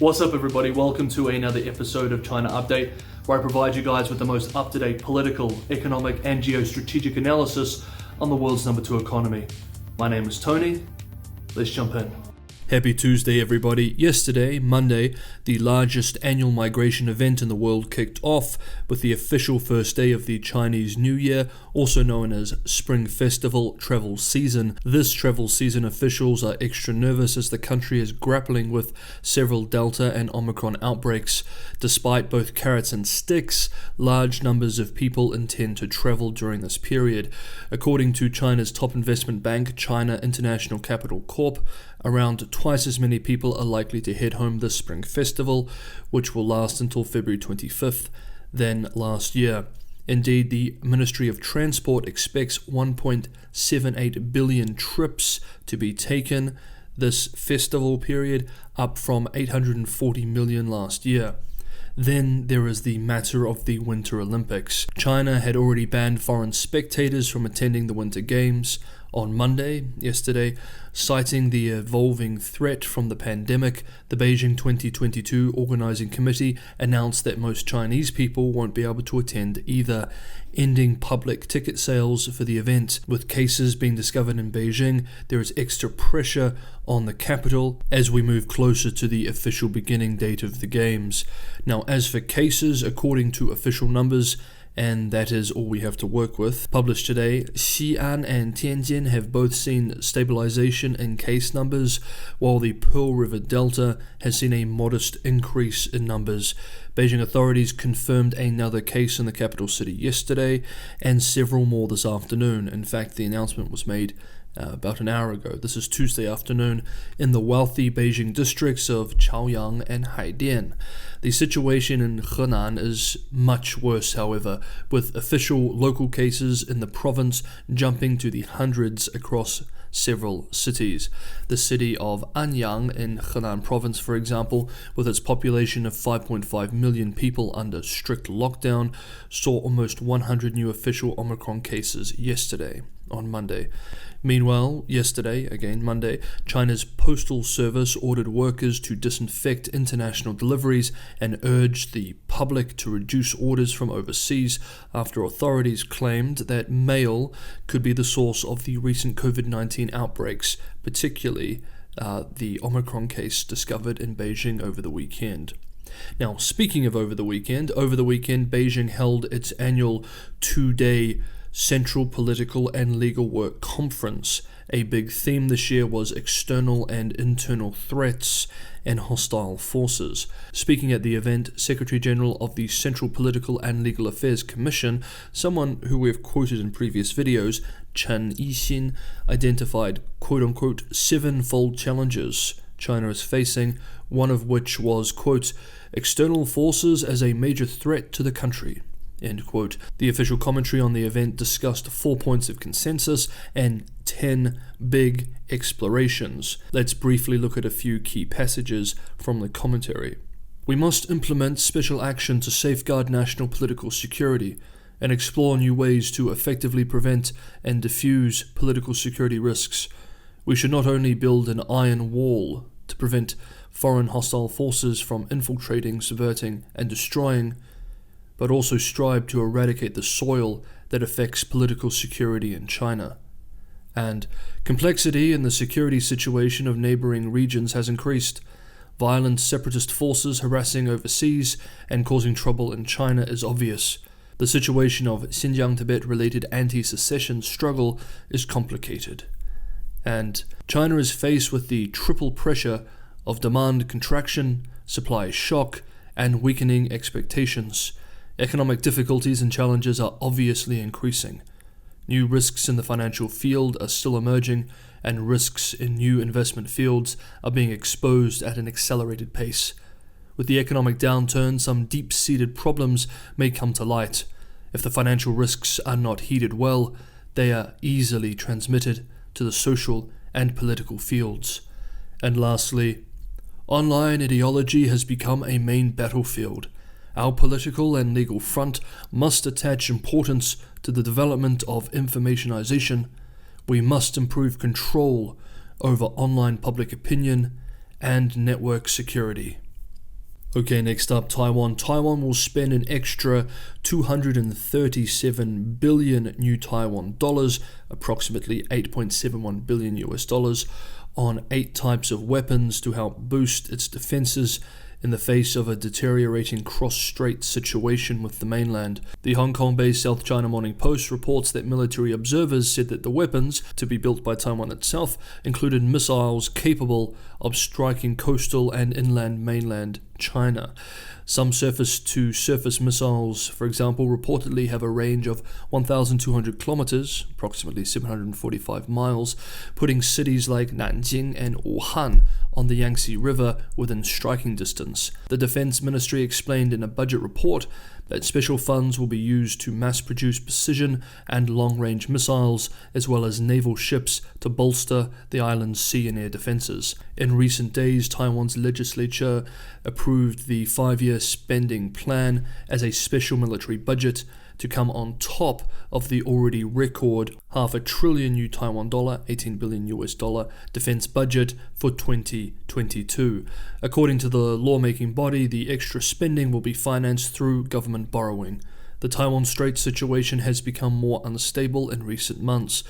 What's up, everybody? Welcome to another episode of China Update, where I provide you guys with the most up-to-date political, economic, and geostrategic analysis on the world's number 2 economy. My name is Tony. Let's jump in. Happy Tuesday, everybody. Yesterday, Monday, the largest annual migration event in the world kicked off with the official first day of the Chinese New Year, also known as Spring Festival travel season. This travel season, officials are extra nervous as the country is grappling with several Delta and Omicron outbreaks. Despite both carrots and sticks, large numbers of people intend to travel during this period. According to China's top investment bank, China International Capital Corp, around twice as many people are likely to head home this Spring Festival, which will last until February 25th, than last year. Indeed, the Ministry of Transport expects 1.78 billion trips to be taken this festival period, up from 840 million last year. Then there is the matter of the Winter Olympics. China had already banned foreign spectators from attending the Winter Games on Monday, yesterday, citing the evolving threat from the pandemic. The Beijing 2022 Organizing Committee announced that most Chinese people won't be able to attend either, ending public ticket sales for the event. With cases being discovered in Beijing, there is extra pressure on the capital as we move closer to the official beginning date of the Games. Now, as for cases, according to official numbers, and that is all we have to work with, published today, Xi'an and Tianjin have both seen stabilization in case numbers, while the Pearl River Delta has seen a modest increase in numbers. Beijing authorities confirmed another case in the capital city yesterday, and several more this afternoon. In fact, the announcement was made about an hour ago. This is Tuesday afternoon in the wealthy Beijing districts of Chaoyang and Haidian. The situation in Henan is much worse, however, with official local cases in the province jumping to the hundreds across several cities. The city of Anyang in Henan province, for example, with its population of 5.5 million people under strict lockdown, saw almost 100 new official Omicron cases yesterday, on Monday. Meanwhile, yesterday, again Monday, China's postal service ordered workers to disinfect international deliveries and urged the public to reduce orders from overseas after authorities claimed that mail could be the source of the recent COVID-19 outbreaks, particularly the Omicron case discovered in Beijing over the weekend. Now, speaking of over the weekend, Beijing held its annual 2-day Central Political and Legal Work Conference. A big theme this year was external and internal threats and hostile forces. Speaking at the event, Secretary General of the Central Political and Legal Affairs Commission, someone who we have quoted in previous videos, Chen Yixin, identified quote-unquote 7-fold challenges China is facing, one of which was, quote, external forces as a major threat to the country. End quote. The official commentary on the event discussed 4 points of consensus and 10 big explorations. Let's briefly look at a few key passages from the commentary. We must implement special action to safeguard national political security and explore new ways to effectively prevent and diffuse political security risks. We should not only build an iron wall to prevent foreign hostile forces from infiltrating, subverting, and destroying, but also strive to eradicate the soil that affects political security in China. And complexity in the security situation of neighboring regions has increased. Violent separatist forces harassing overseas and causing trouble in China is obvious. The situation of Xinjiang Tibet-related anti-secession struggle is complicated. And China is faced with the triple pressure of demand contraction, supply shock, and weakening expectations. Economic difficulties and challenges are obviously increasing. New risks in the financial field are still emerging, and risks in new investment fields are being exposed at an accelerated pace. With the economic downturn, some deep-seated problems may come to light. If the financial risks are not heeded well, they are easily transmitted to the social and political fields. And lastly, online ideology has become a main battlefield. Our political and legal front must attach importance to the development of informationization. We must improve control over online public opinion and network security. Okay, next up, Taiwan. Taiwan will spend an extra 237 billion new Taiwan dollars, approximately 8.71 billion US dollars, on 8 types of weapons to help boost its defenses in the face of a deteriorating cross-strait situation with the mainland. The Hong Kong-based South China Morning Post reports that military observers said that the weapons, to be built by Taiwan itself, included missiles capable of striking coastal and inland mainland China. Some surface-to-surface missiles, for example, reportedly have a range of 1,200 kilometers, approximately 745 miles, putting cities like Nanjing and Wuhan on the Yangtze River within striking distance. The Defense Ministry explained in a budget report that special funds will be used to mass-produce precision and long-range missiles, as well as naval ships to bolster the island's sea and air defenses. In recent days, Taiwan's legislature approved the 5-year spending plan as a special military budget to come on top of the already record $500 billion new Taiwan dollar, 18 billion US dollar defense budget for 2022. According to the lawmaking body, the extra spending will be financed through government borrowing. The Taiwan Strait situation has become more unstable in recent months.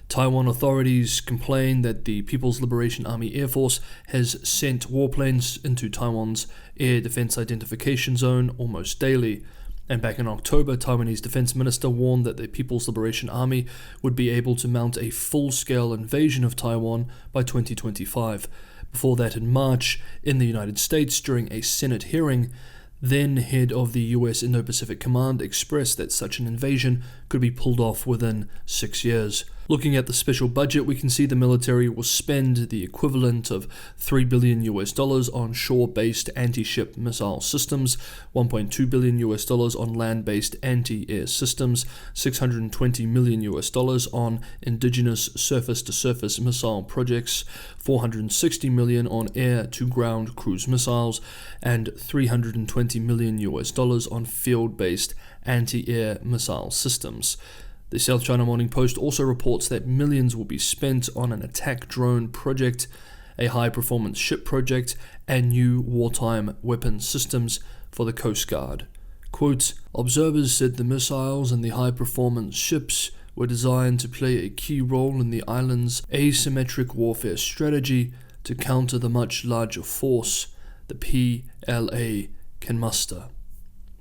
Taiwan authorities complain that the People's Liberation Army Air Force has sent warplanes into Taiwan's air defense identification zone almost daily. And back in October, Taiwanese Defense Minister warned that the People's Liberation Army would be able to mount a full-scale invasion of Taiwan by 2025. Before that, in March, in the United States, during a Senate hearing, then head of the US Indo-Pacific Command expressed that such an invasion could be pulled off within 6 years. Looking at the special budget, we can see the military will spend the equivalent of $3 billion US dollars on shore-based anti-ship missile systems, $1.2 billion US dollars on land-based anti-air systems, $620 million US dollars on indigenous surface-to-surface missile projects, $460 million on air-to-ground cruise missiles, and $320 million US dollars on field-based anti-air missile systems. The South China Morning Post also reports that millions will be spent on an attack drone project, a high-performance ship project, and new wartime weapon systems for the Coast Guard. Quote, observers said the missiles and the high-performance ships were designed to play a key role in the island's asymmetric warfare strategy to counter the much larger force the PLA can muster.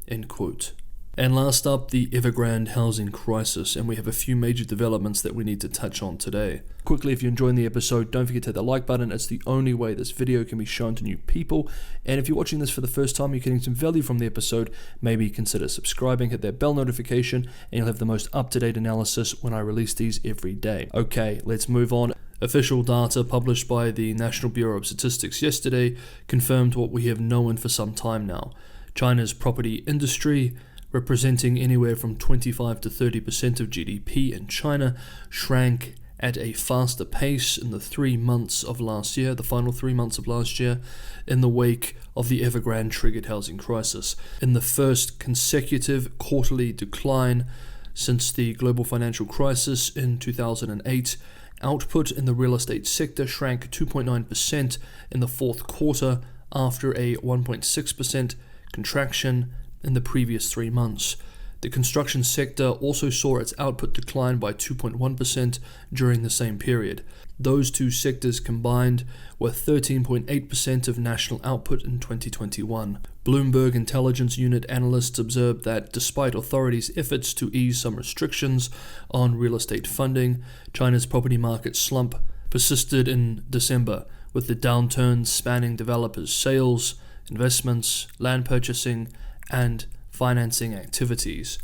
End quote. And last up, the Evergrande housing crisis, and we have a few major developments that we need to touch on today. Quickly, if you're enjoying the episode, don't forget to hit the like button. It's the only way this video can be shown to new people. And if you're watching this for the first time, you're getting some value from the episode, maybe consider subscribing, hit that bell notification, and you'll have the most up-to-date analysis when I release these every day. Okay, let's move on. Official data published by the National Bureau of Statistics yesterday confirmed what we have known for some time now. China's property industry, representing anywhere from 25 to 30% of GDP in China, shrank at a faster pace in the 3 months of last year, the final 3 months of last year, in the wake of the Evergrande triggered housing crisis. In the first consecutive quarterly decline since the global financial crisis in 2008, output in the real estate sector shrank 2.9% in the fourth quarter after a 1.6% contraction in the previous 3 months. The construction sector also saw its output decline by 2.1% during the same period. Those two sectors combined were 13.8% of national output in 2021. Bloomberg Intelligence Unit analysts observed that despite authorities' efforts to ease some restrictions on real estate funding, China's property market slump persisted in December, with the downturn spanning developers' sales, investments, land purchasing, and financing activities.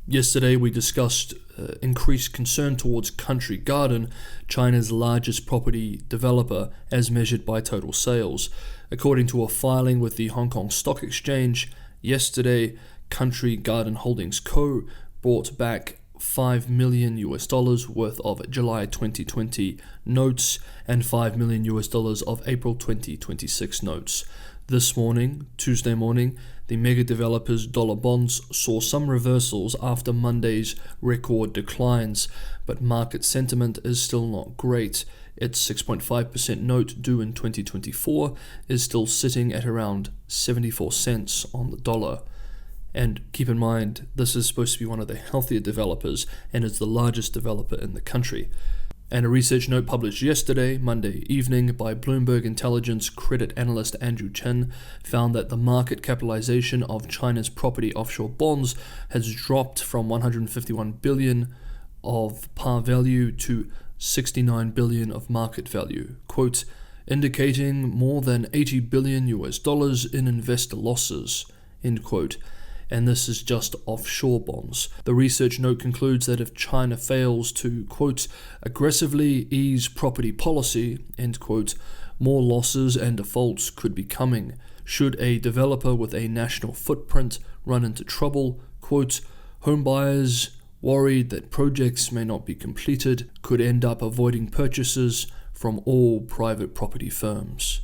Yesterday we discussed increased concern towards Country Garden, China's largest property developer as measured by total sales. According to a filing with the Hong Kong Stock Exchange, yesterday Country Garden Holdings Co. brought back $5 million US dollars worth of July 2020 notes and $5 million US dollars of April 2026 notes. This morning, Tuesday morning, the mega developers' dollar bonds saw some reversals after Monday's record declines, but market sentiment is still not great. Its 6.5% note due in 2024 is still sitting at around 74 cents on the dollar. And keep in mind, this is supposed to be one of the healthier developers and is the largest developer in the country. And a research note published yesterday, Monday evening, by Bloomberg Intelligence credit analyst Andrew Chen found that the market capitalization of China's property offshore bonds has dropped from 151 billion of par value to 69 billion of market value, quote, indicating more than 80 billion US dollars in investor losses, end quote. And this is just offshore bonds. The research note concludes that if China fails to, quote, aggressively ease property policy, end quote, more losses and defaults could be coming. Should a developer with a national footprint run into trouble, quote, home buyers worried that projects may not be completed could end up avoiding purchases from all private property firms,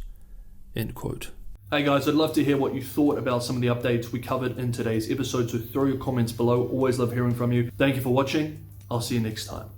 end quote. Hey guys, I'd love to hear what you thought about some of the updates we covered in today's episode, so throw your comments below. Always love hearing from you. Thank you for watching. I'll see you next time.